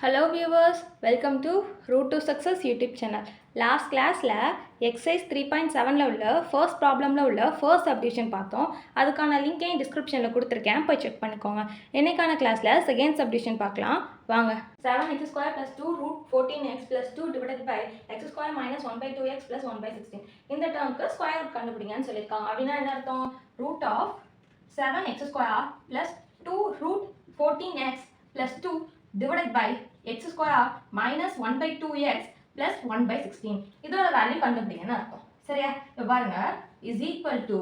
Hello viewers, welcome to Root to Success YouTube channel. Last classல exercise 3.7ல உள்ள first problemல உள்ள first subdivision பார்த்தோம். அதுக்கான லிங்கையும் டிஸ்கிரிப்ஷன்ல கொடுத்துருக்கேன், போய் செக் பண்ணிக்கோங்க. இன்னைக்கான கிளாஸ்ல செகண்ட் subdivision பார்க்கலாம் வாங்க. 7x square plus 2 root 14x plus 2 divided by x square minus 1 by 2x plus 1 by 16. இந்த டேர்முக்கு ஸ்கொயர் ரூட் கண்டுபிடிங்கன்னு சொல்லியிருக்காங்க. அப்படின்னா என்ன அர்த்தம்? root of 7x square plus 2 root 14x plus 2 divided by x square minus 1 by 2x plus 1 by 16. இதோட value கண்டுபிடிங்கன்னு அர்த்தம். சரியா? இப்போ பாருங்க is equal to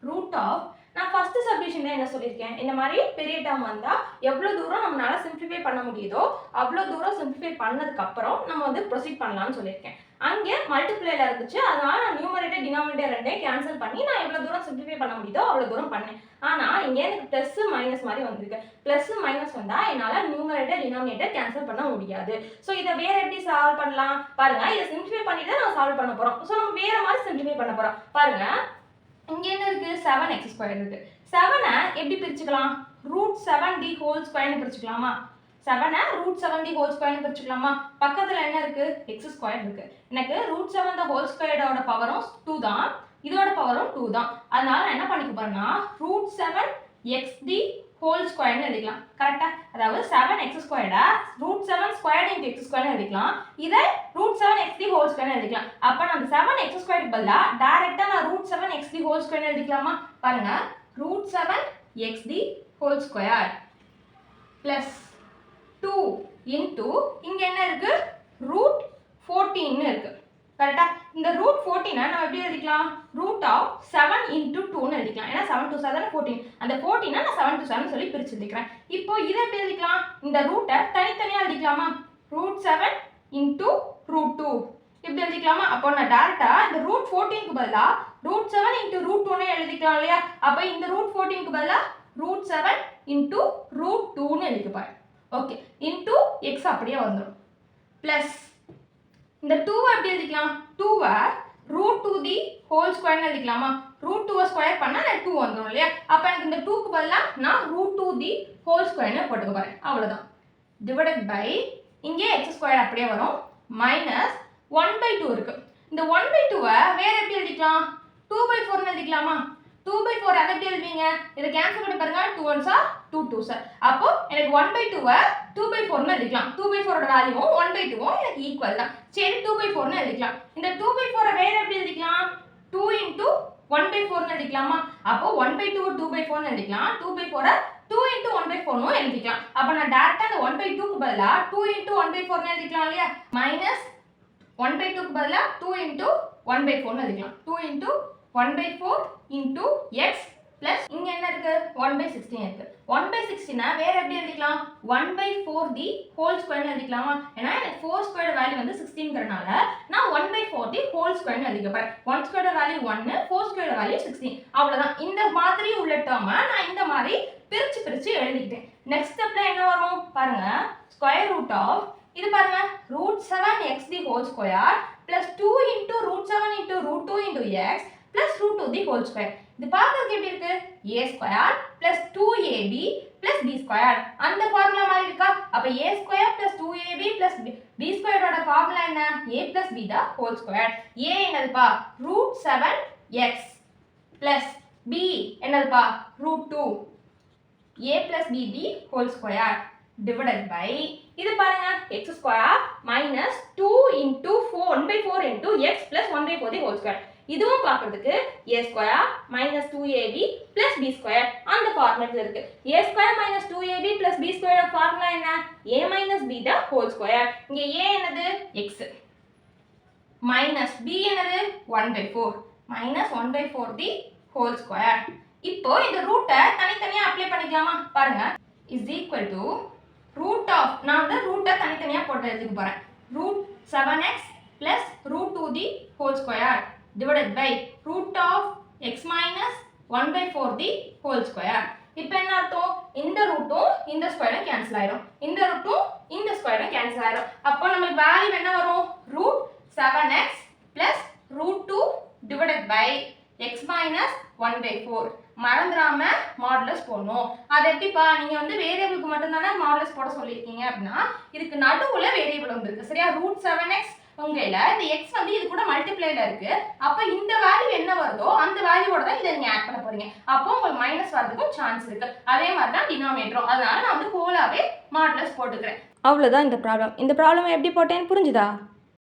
root of, நான் ஃபர்ஸ்ட் சப்டிவிஷன்ல என்ன சொல்லியிருக்கேன், இந்த மாதிரி பெரிய டேர்ம் வந்தா எவ்வளோ தூரம் நம்மளால சிம்பிளிஃபை பண்ண முடியுதோ அவ்வளோ தூரம் சிம்பிளிஃபை பண்ணதுக்கு அப்புறம் நம்ம வந்து ப்ரொசீட் பண்ணலாம்னு சொல்லியிருக்கேன். அங்கே மல்டிப்ளைல இருந்துச்சு, அதனால நான் நியூமரேட்டர் டினாமினேட்டர் ரெண்டையும் கேன்சல் பண்ணி நான் எவ்வளோ தூரம் சிம்பிளிஃபை பண்ண முடியுதோ அவ்வளோ தூரம் பண்ணேன். ஆனால் இங்கே எனக்கு ப்ளஸ் மைனஸ் மாதிரி வந்திருக்கு. ப்ளஸ் மைனஸ் வந்தால் என்னால் நியூமரேட்டர் டினாமினேட்டர் கேன்சல் பண்ண முடியாது. ஸோ இதை வேற எப்படி சால்வ் பண்ணலாம் பாருங்க. இதை சிம்பிளிஃபை பண்ணிட்டு தான் நான் சால்வ் பண்ண போகிறோம். ஸோ நம்ம வேற மாதிரி சிம்பிளிஃபை பண்ண போகிறோம். பாருங்க இங்கே என்ன இருக்கு, 7x ஸ்கொயர் இருக்கு. 7ஐ எப்படி பிரிச்சுக்கலாம்? ரூட் 7d ஹோல் ஸ்கொயர்னு பிரிச்சுக்கலாமா? 7ஐ ரூட் 7d ஹோல் ஸ்கொயர்னு பிரிச்சுக்கலாமா? பக்கத்தில் என்ன இருக்கு, எக்ஸ் ஸ்கொயர் இருக்கு. எனக்கு ரூட் 7 த ஹோல் ஸ்கொயரோட பவரும் 2 தான், இதோட பவரும் 2 தான். அதனால நான் என்ன பண்ணிக்க போறேன்னா ரூட் 7xd ஹோல் ஸ்கொயர்னு எழுதிக்கலாம். கரெக்டா? அதாவது 7x ஸ்கொயர்டா ரூட் 7 ஸ்கொயர்ட் இன்டு x ஸ்கொயர்னு எழுதிக்கலாம். இதை ரூட் 7xd ஹோல் ஸ்கொயர்னு எழுதிக்கலாம். அப்ப நான் 7x ஸ்கொயருக்கு பதிலா டைரக்டா நான் ரூட் 7xd ஹோல் ஸ்கொயர்னு எழுதிக்கலாமா? பாருங்க root 7xd whole square plus 2 into இங்க என்ன இருக்கு, ரூட் 14 இருக்கு. கரெக்டா? இந்த ரூட் 14 நம்ம எப்படி எழுதிக்கலாம், ரூட் ஆஃப் 7 இன்டு 2ன்னு எழுதிக்கலாம். ஏன்னா 7 to 7 14, அந்த 14 நான் 7 to 7 சொல்லி பிரிச்சு எழுதிக்கிறேன். இப்போ இதை எப்படி எழுதிக்கலாம், இந்த ரூட்டை தனித்தனியா எழுதிக்கலாமா? ரூட் 7 இன்டு ரூட் 2 இப்படி எழுதிக்கலாமா? அப்போ நான் டைரக்டா இந்த ரூட் 14க்கு பதிலா ரூட் 7 இன்டு ரூட் 2ன்னு எழுதிக்கலாம் இல்லையா? அப்போ இந்த ரூட் 14க்கு பதிலா ரூட் 7 இன்டு ரூட் 2ன்னு எழுதிப்பாரு. ஓகே, இன்டு எக்ஸ் அப்படியே வந்துடும். பிளஸ் இந்த 2 எப்படி எழுதிக்கலாம், 2வை ரூட் 2 தி ஹோல் ஸ்கொயர்னு எழுதிக்கலாமா? ரூட் 2 ஸ்கொயர் பண்ணா நான் 2 வந்துடும் இல்லையா? அப்போ எனக்கு இந்த 2க்கு பதிலாக நான் ரூட் 2 தி ஹோல் ஸ்கொயர்னு போட்டுக்க போறேன். அவ்வளோதான். டிவைடட் பை இங்கே எக்ஸ் ஸ்கொயர் அப்படியே வரும், மைனஸ் 1/2 இருக்கு. இந்த 1/2வை வேற எப்படி எழுதிக்கலாம், 2/4ன்னு எழுதிக்கலாமா? 2/4 அதை எப்படி எழுதுவீங்க, இதை கேன்சல் பண்ணி பாருங்க. 2 1s are 2 2s are. அப்போ எனக்கு 1/2வை 2/4ன்னு எழுதிக்கலாம். 2/4ஓட வேல்யூவும் 1/2வும் எனக்கு ஈக்குவல் தான். சரி 2/4ன்னு எழுதிக்கலாம். இந்த 2/4 வேற எப்படி எழுதிக்கலாம், 2 இன்டு 1/4ன்னு எழுதிக்கலாமா? அப்போ 1/2 2/4ன்னு எழுதிக்கலாம். 2/4 2 இன்டு 1/4ன்னு எழுதிக்கலாம். அப்போ நான் டைரக்டா அந்த 1/2க்கு பதிலா 2 இன்டு 1/4ன்னு எழுதிக்கலாம் இல்லையா? மைனஸ் 1/2க்கு பதிலா 2 இன்டு 1/4ன்னு எழுதிக்கலாம். 2 இன்டு 1/4 இன்டு எக்ஸ் பிளஸ் இங்க என்ன இருக்கு, 1/16 இருக்கு. 1/16 வேற எப்படி எழுதிக்கலாம், 1/4 தி ஹோல் ஸ்கொயர்னு எழுதிக்கலாமா? ஏன்னா எனக்கு 4 ஸ்கொயர் வேல்யூ வந்து 16ங்கறனால நான் 1/4 தி ஹோல் ஸ்கொயர்னு எழுதிக்க போறேன். 1 ஸ்கொயர் வேல்யூ 1, 4 ஸ்கொயர் வேல்யூ 16. அவ்வளவுதான். இந்த மாதிரி உள்ள டேர்மை நான் இந்த மாதிரி பிரிச்சு எழுதிக்கிட்டேன். நெக்ஸ்ட் ஸ்டெப்ல என்ன வரும் பாருங்க, ஸ்கொயர் ரூட் ஆஃப் இது பாருங்க root 7xd whole square plus 2 into root 7 into root 2 into x plus root 2 the whole square. இது பார்க்கிறதுக்கு எப்படி இருக்கு, a square plus 2ab plus b square. அந்த ஃபார்முலா மாதிரி இருக்கா? அப்ப a square plus 2ab plus b square ஓட formula என்ன, a plus b the whole square. a என்னதுப்பா root 7x plus b என்னதுப்பா root 2 a plus b the whole square divided by இது பாருங்க x square minus 2 into 1/4 into x plus 1/4 the whole square. இதுவும் பார்க்கிறதுக்கு a square minus 2ab plus b square அந்த ஃபார்முலால இருக்கு. a square minus 2ab plus b square formula என்ன, a minus b the whole square. இங்க a என்னது x minus b என்னது 1/4 minus 1/4 the whole square. இப்போ இந்த ரூட்டை தனித்தனியா அப்ளை பண்ணிக்கலாமா? பாருங்க is equal to root of, நான் வந்து ரூட்டை தனித்தனியா போட்டு எழுதிக்க போறேன். root 7x plus root 2 the whole square divided by root of x minus 1/4 the whole square. இப்போ என்ன அர்த்தம், இந்த ரூட்டும் இந்த ஸ்கொயரும் கேன்சல் ஆயிடும், இந்த ரூட்டும் இந்த ஸ்கொயரும் கேன்சல் ஆயிடும். அப்போ நமக்கு வேல்யூ என்ன வரும், root 7x plus root 2 divided by x minus 1/4 மறந்துடாம மாடுலஸ் போடணும். அது எப்படிப்பா, நீங்க வந்து வேரியபிளுக்கு மட்டும்தானே மாடுலஸ் போட சொல்லியிருக்கீங்க அப்படின்னா இதுக்கு நடுவுல வேரியபிள் வந்துருக்கு சரியா. √7x உங்கையில இந்த x வந்து இது கூட மல்டிப்ளைல இருக்கு. அப்ப இந்த வேல்யூ என்ன வருதோ அந்த வேல்யூவோட தான் இதை நீங்க ஆட் பண்ண போறீங்க. அப்போ உங்களுக்கு மைனஸ் வரதுக்கும் சான்ஸ் இருக்கு. அதே மாதிரி தான் டினாமினேட்டரும். அதனால நான் வந்து ஹோலாவே மாடுலஸ் போட்டுக்கிறேன். அவ்வளோதான் இந்த ப்ராப்ளம். இந்த ப்ராப்ளம் எப்படி போட்டேன்னு புரிஞ்சுதா?